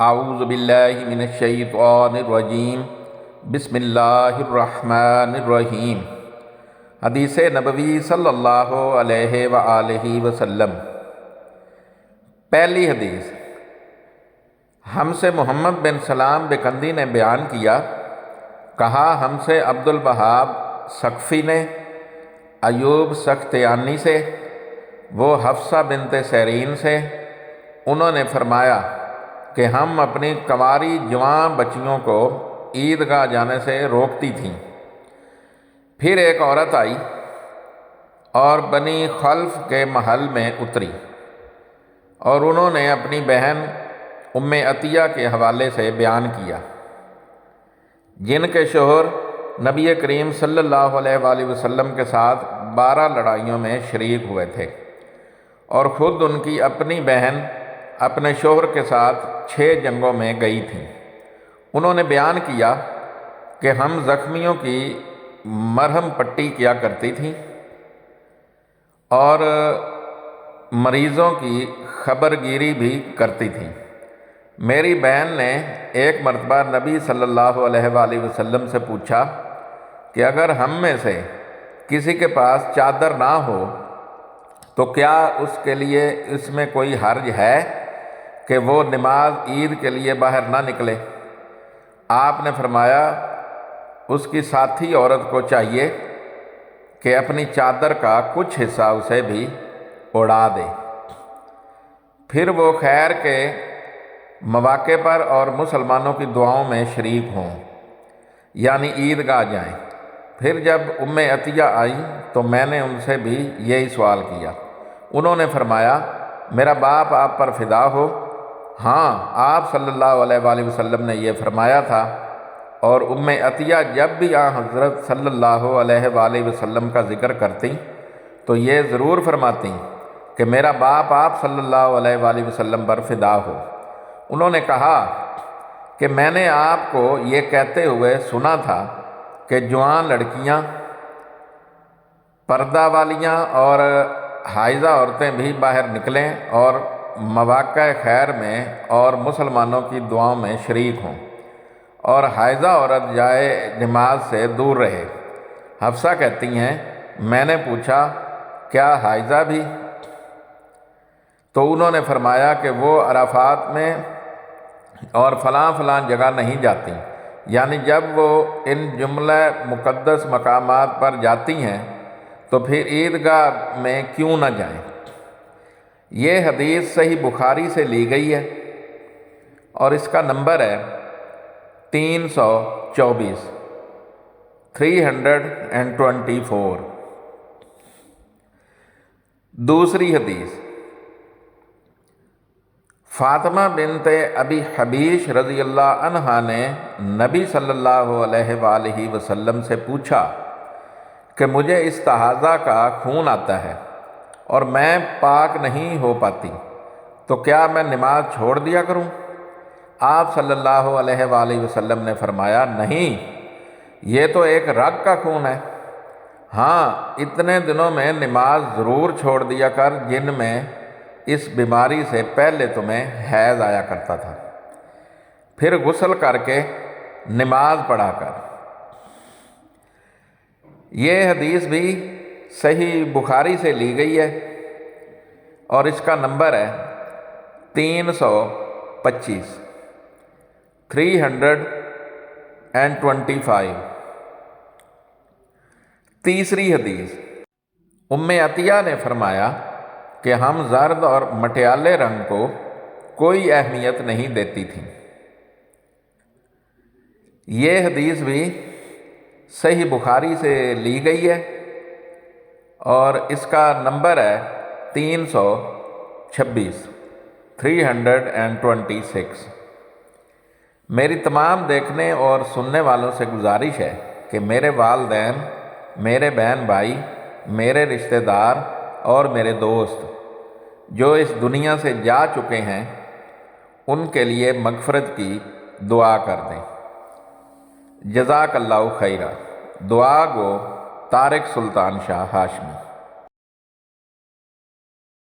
اعوذ باللہ من الشیطان الرجیم بسم اللہ الرحمن الرحیم۔ حدیث نبوی صلی اللہ علیہ وآلہ وسلم۔ پہلی حدیث، ہم سے محمد بن سلام بکندی نے بیان کیا، کہا ہم سے عبد الوہاب ثقفی نے ایوب سختیانی سے، وہ حفصہ بنت سیرین سے، انہوں نے فرمایا کہ ہم اپنی کنواری جوان بچیوں کو عیدگاہ جانے سے روکتی تھیں۔ پھر ایک عورت آئی اور بنی خلف کے محل میں اتری، اور انہوں نے اپنی بہن ام عطیہ کے حوالے سے بیان کیا، جن کے شوہر نبی کریم صلی اللہ علیہ وآلہ وسلم کے ساتھ 12 لڑائیوں میں شریک ہوئے تھے، اور خود ان کی اپنی بہن اپنے شوہر کے ساتھ 6 جنگوں میں گئی تھیں۔ انہوں نے بیان کیا کہ ہم زخمیوں کی مرہم پٹی کیا کرتی تھیں اور مریضوں کی خبرگیری بھی کرتی تھیں۔ میری بہن نے ایک مرتبہ نبی صلی اللہ علیہ وآلہ وسلم سے پوچھا کہ اگر ہم میں سے کسی کے پاس چادر نہ ہو تو کیا اس کے لیے اس میں کوئی حرج ہے کہ وہ نماز عید کے لیے باہر نہ نکلے؟ آپ نے فرمایا اس کی ساتھی عورت کو چاہیے کہ اپنی چادر کا کچھ حصہ اسے بھی اڑا دے، پھر وہ خیر کے مواقع پر اور مسلمانوں کی دعاؤں میں شریک ہوں، یعنی عیدگاہ جائیں۔ پھر جب ام عطیہ آئی تو میں نے ان سے بھی یہی سوال کیا۔ انہوں نے فرمایا میرا باپ آپ پر فدا ہو، ہاں آپ صلی اللہ علیہ وآلہ وسلم نے یہ فرمایا تھا، اور ام عطیہ جب بھی حضرت صلی اللہ علیہ وآلہ وسلم کا ذکر کرتی تو یہ ضرور فرماتی کہ میرا باپ آپ صلی اللہ علیہ وآلہ وسلم پر فدا ہو۔ انہوں نے کہا کہ میں نے آپ کو یہ کہتے ہوئے سنا تھا کہ جوان لڑکیاں، پردہ والیاں اور حائضہ عورتیں بھی باہر نکلیں اور مواقع خیر میں اور مسلمانوں کی دعاؤں میں شریک ہوں، اور حائضہ عورت جائے نماز سے دور رہے۔ حفصہ کہتی ہیں میں نے پوچھا کیا حائضہ بھی؟ تو انہوں نے فرمایا کہ وہ عرفات میں اور فلاں جگہ نہیں جاتی، یعنی جب وہ ان جملہ مقدس مقامات پر جاتی ہیں تو پھر عیدگاہ میں کیوں نہ جائیں۔ یہ حدیث صحیح بخاری سے لی گئی ہے اور اس کا نمبر ہے 324 324۔ دوسری حدیث، فاطمہ بنت ابی حبیش رضی اللہ عنہا نے نبی صلی اللہ علیہ وآلہ وسلم سے پوچھا کہ مجھے استحاضہ کا خون آتا ہے اور میں پاک نہیں ہو پاتی، تو کیا میں نماز چھوڑ دیا کروں؟ آپ صلی اللہ علیہ وآلہ وسلم نے فرمایا نہیں، یہ تو ایک رگ کا خون ہے، ہاں اتنے دنوں میں نماز ضرور چھوڑ دیا کر جن میں اس بیماری سے پہلے تمہیں حیض آیا کرتا تھا، پھر غسل کر کے نماز پڑھا کر۔ یہ حدیث بھی صحیح بخاری سے لی گئی ہے اور اس کا نمبر ہے 325 325۔ تیسری حدیث، ام عطیہ نے فرمایا کہ ہم زرد اور مٹیالے رنگ کو کوئی اہمیت نہیں دیتی تھیں۔ یہ حدیث بھی صحیح بخاری سے لی گئی ہے اور اس کا نمبر ہے 326 326۔ میری تمام دیکھنے اور سننے والوں سے گزارش ہے کہ میرے والدین، میرے بہن بھائی، میرے رشتہ دار اور میرے دوست جو اس دنیا سے جا چکے ہیں ان کے لیے مغفرت کی دعا کر دیں۔ جزاک اللہ خیرہ۔ دعا گو طارق سلطان شاہ ہاشمی۔